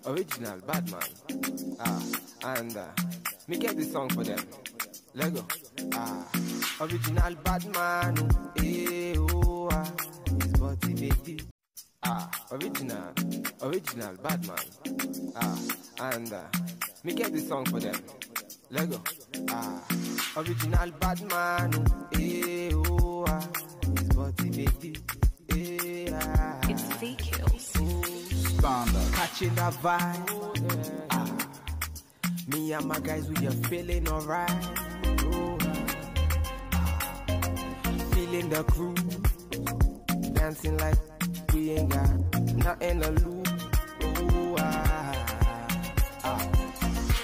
Original, bad man. And me get this song for them. Lego. Original bad man. His body baby. Original bad man. And me get this song for them. Lego. Original bad man. His body baby. It's V-Kills. Standard. Catching that vibe. Me and my guys, we are feeling alright. Feeling the crew. Dancing like we ain't got nothing to lose.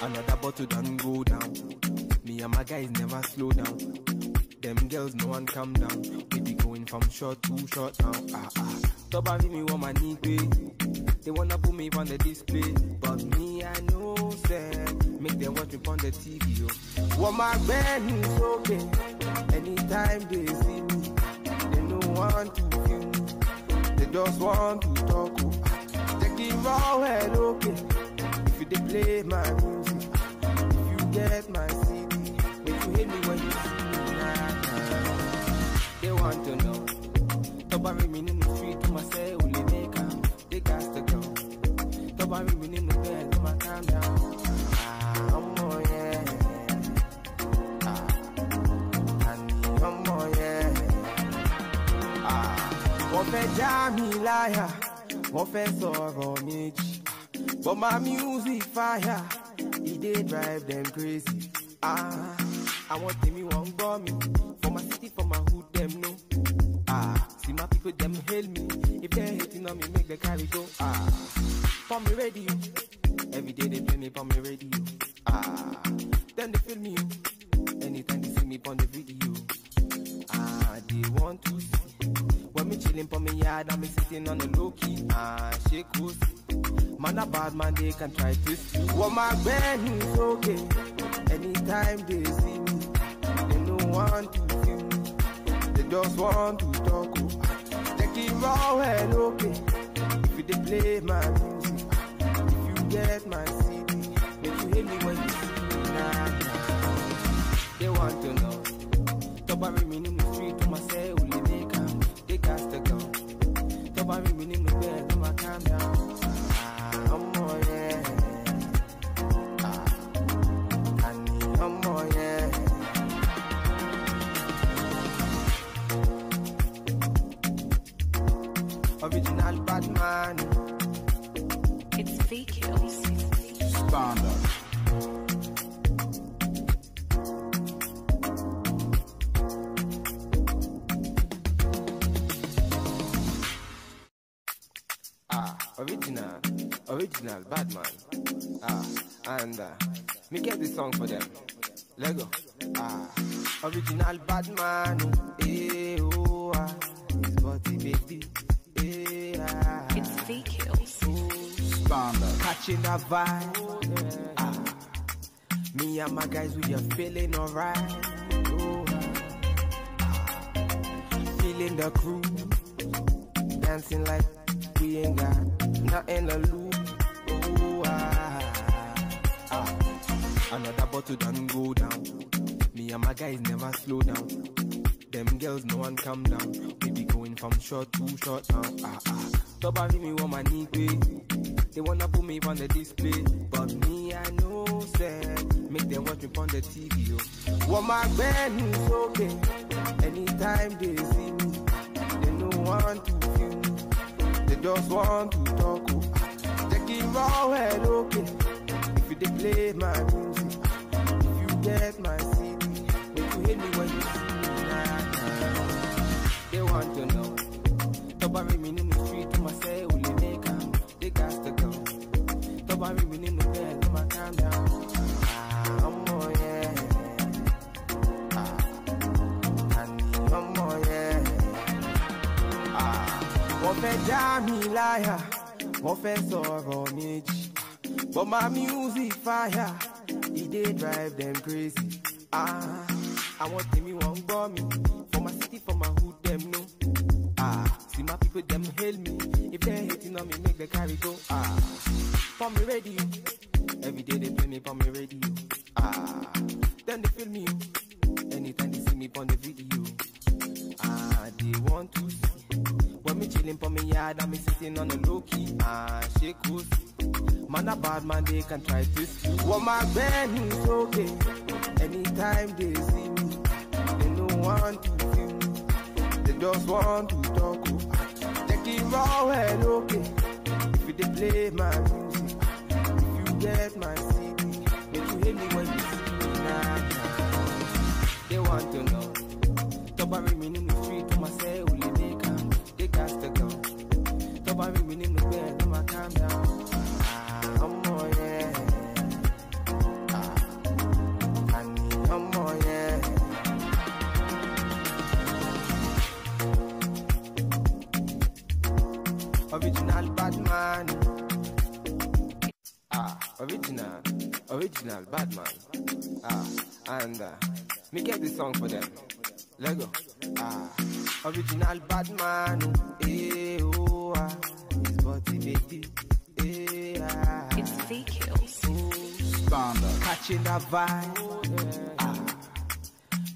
Another bottle done go down. Me and my guys never slow down. Them girls, no one calm down. We be going from short to short now. Top of me, want my knee pay. They wanna put me on the display, but me, I know, them. Make them watch me on the TV, yo. Want my band is okay. Anytime they see me, they don't want to feel me. They just want to talk, take it raw and okay. If you play my music, if you get my CD, if you hit me when you see me, they want to know. Top of me in the street, to myself, only make them. They got to go. Top of me in the bed, to my calm down. Oh yeah. Oh yeah. Wọ́n fẹ́ já mi láyà, wọ́n fẹ́ sọ̀rọ̀ méjì. But my music fire, it dey drive them crazy. I want them, you won't go me. For my city, for my hood, them know. See my people, them hail me. If they're hating on me, make the carry go. For me radio, every day they play me for me radio. Then they feel me, anytime they see me on the video. They want to see. When me chilling for me yard, I'm sitting on the low key. Shake goes. Man a bad man, they can try to see. Want my band is okay. Anytime they see me, they don't want to feel me. They just want to talk. Take it raw and okay. If you play my music, if you get my CD, make you hear me when you see me now. They want to know. Top of me in the street, to myself, only they come. They got to go. Top of me in the bed, to my calm down. Oh yeah. Oh yeah. Original bad man. It's V-Kills. Standard. Original bad man. And me get this song for them. Lego. Original bad man. His body baby. It's V-Kills. Standard. Catching that vibe. Me and my guys, we are feeling alright. Feeling the crew. Dancing like we ain't got nothing to lose. Another bottle done go down. Me and my guys never slow down. Them girls, no one calm down. We be going from short to short now. Top of me, want my knee pay. They wanna put me on the display, but me, I know, them. Make them watch me on the TV, yo. Want my band is okay. Anytime they see me, they don't want to feel me. They just want to talk. Take it raw and okay. If you play my music, if you get my CD, if you hit me when you see me now. They want to know. Top of me in the street, to myself, only they come. They got to go. Top of me in the bed, to my calm down. Oh yeah. Oh yeah. Wọ́n fẹ́ já mi láyà, wọ́n fẹ́ sọ̀rọ̀ méjì. But my music fire, it dey drive them crazy. I want them, you won't go me. For my city, for my hood, them know. See my people, them hail me. If they're hating on me, make the the carry go. For me radio. Every day they play me on me radio. Then they feel me. Anytime they see me on the video. They want to see. When me chilling for me yard and me sitting on the low key. Shake goes. Man a bad man, they can try this. What my band is okay. Anytime they see me, they don't want to feel me. They just want to talk. Take it raw and okay. If they play my music, if you get my CD, make you hear me when you see me now. They want to know. Tobari me in the street, to myself, only they can. They got to go. Tobari me in the bed, I'ma calm down. Original bad man. Original bad man. And me get this song for them. Let go. Original bad man. His body baby. It's Fil-A. Standard. Catching that vibe.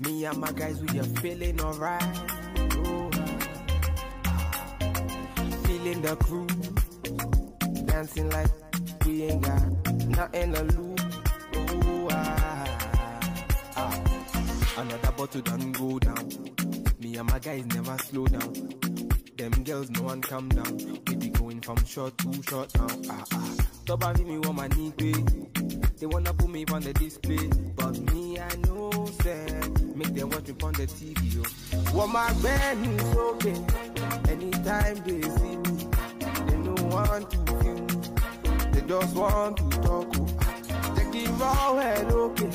Me and my guys, we are feeling alright. Feeling the crew, dancing like we ain't got nothing to lose. Another bottle done go down. Me and my guys never slow down. Them girls, no one come down. We be going from short to short now. Tobari me want my knee pay. They wanna put me on the display, but me I know send. Make them watch me on the TV. What my band is okay. Anytime they see me, they don't want to feel me. They just want to talk. Take it raw and okay.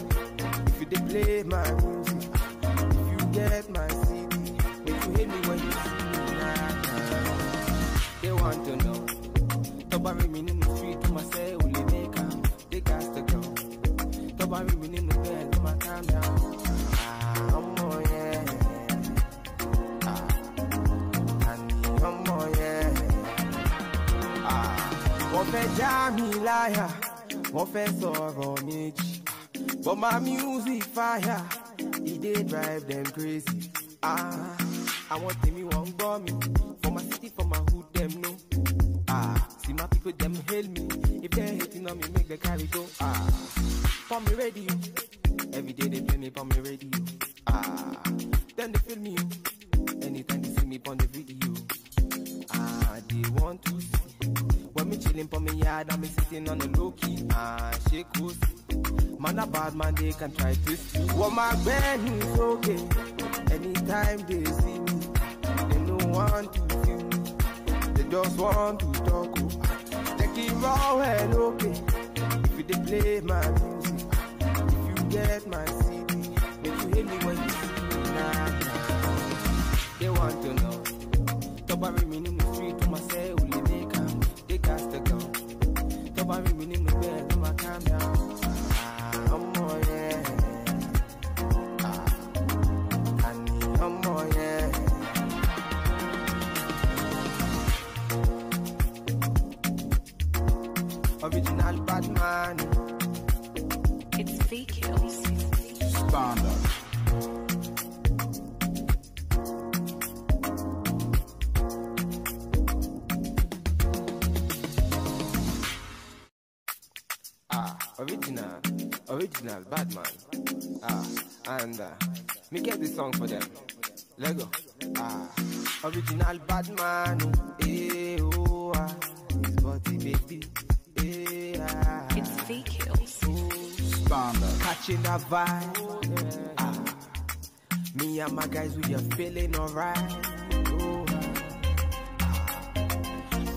If they play my music, if you get my CD, make you hear me when you see me now. They want to know. Tobari me in the street, to myself, only they come. They got to go. Tobari me in the bed, I'ma calm down. Wọ́n fẹ́ já mi láyà, wọ́n fẹ́ sọ̀rọ̀ méjì. But my music fire, it dey drive them crazy. Àwọn tèmi wọ́n gbọ́ mi, for my city, for my hood, them know. See my people, them hail me. If they hating on me, make the carry go. For me radio, every day they play me on me radio. Then they feel me, anytime they see me on the video. They want to see. When me chilling for me yard and me sitting on the low key. Shake goes. Man a bad man, they can try this. What my band is okay. Anytime they see me, they don't want to feel me. They just want to talk. Take it raw and okay. If they play my music, if you get my CD, make you hear me when you see me now. They want to know. Tobari me in the street, to myself, only they come. They got to go. Tobari me in the bed, I'ma calm down. Original bad man. It's Fil-A. Standard. Original bad man. And me get this song for them. Let go. Original bad man. His body baby. It's Fil-A. Standard. Catching that vibe. Me and my guys, we are feeling alright.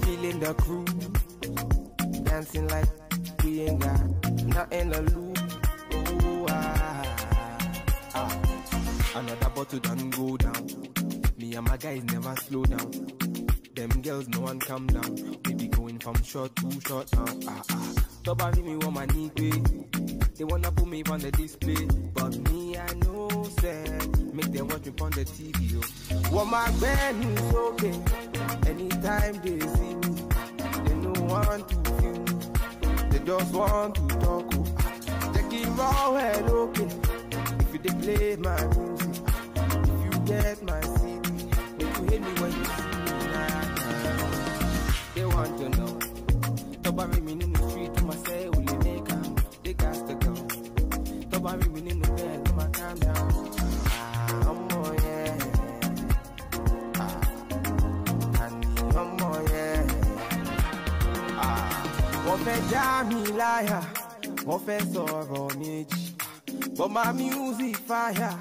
Feeling the crew, dancing like we ain't got nothing to lose. Another bottle done go down. Me and my guys never slow down. Them girls, no one come down. We be going from short to short now. Tobari me want my knee pay. They wanna put me on the display, but me I know send. Make them watch me on the TV. What my band is okay. Anytime they see me, they don't just want to talk. Check it raw and okay. If you dey play my music, if you get my CD, if you hate me when you see me, they want to know. Nobody me in the street to myself, will you make them? They got to go. Nobody me in the bed, to my calm down. Oh yeah. Wọ́n fẹ́ já mi láyà, wọ́n fẹ́ sọ̀rọ̀ méjì. But my music fire,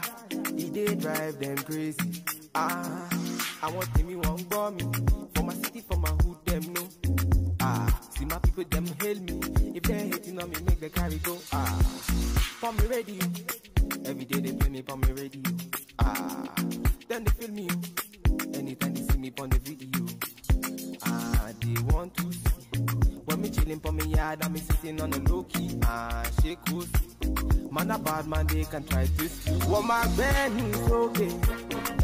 it dey drive them crazy. Àwọn tèmi wọ́n gbọ́ mi, for my city, for my hood, them know. See my people, them hail me. If they hating on me, make the carry go. For me radio, every day they play me for me radio. Then they feel me, anytime they see me on the video. They want to see. When me chillin' for me yard and me sitting on the low key, shake goes. Man a bad man, they can try to see. What my band is okay.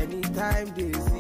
Anytime they see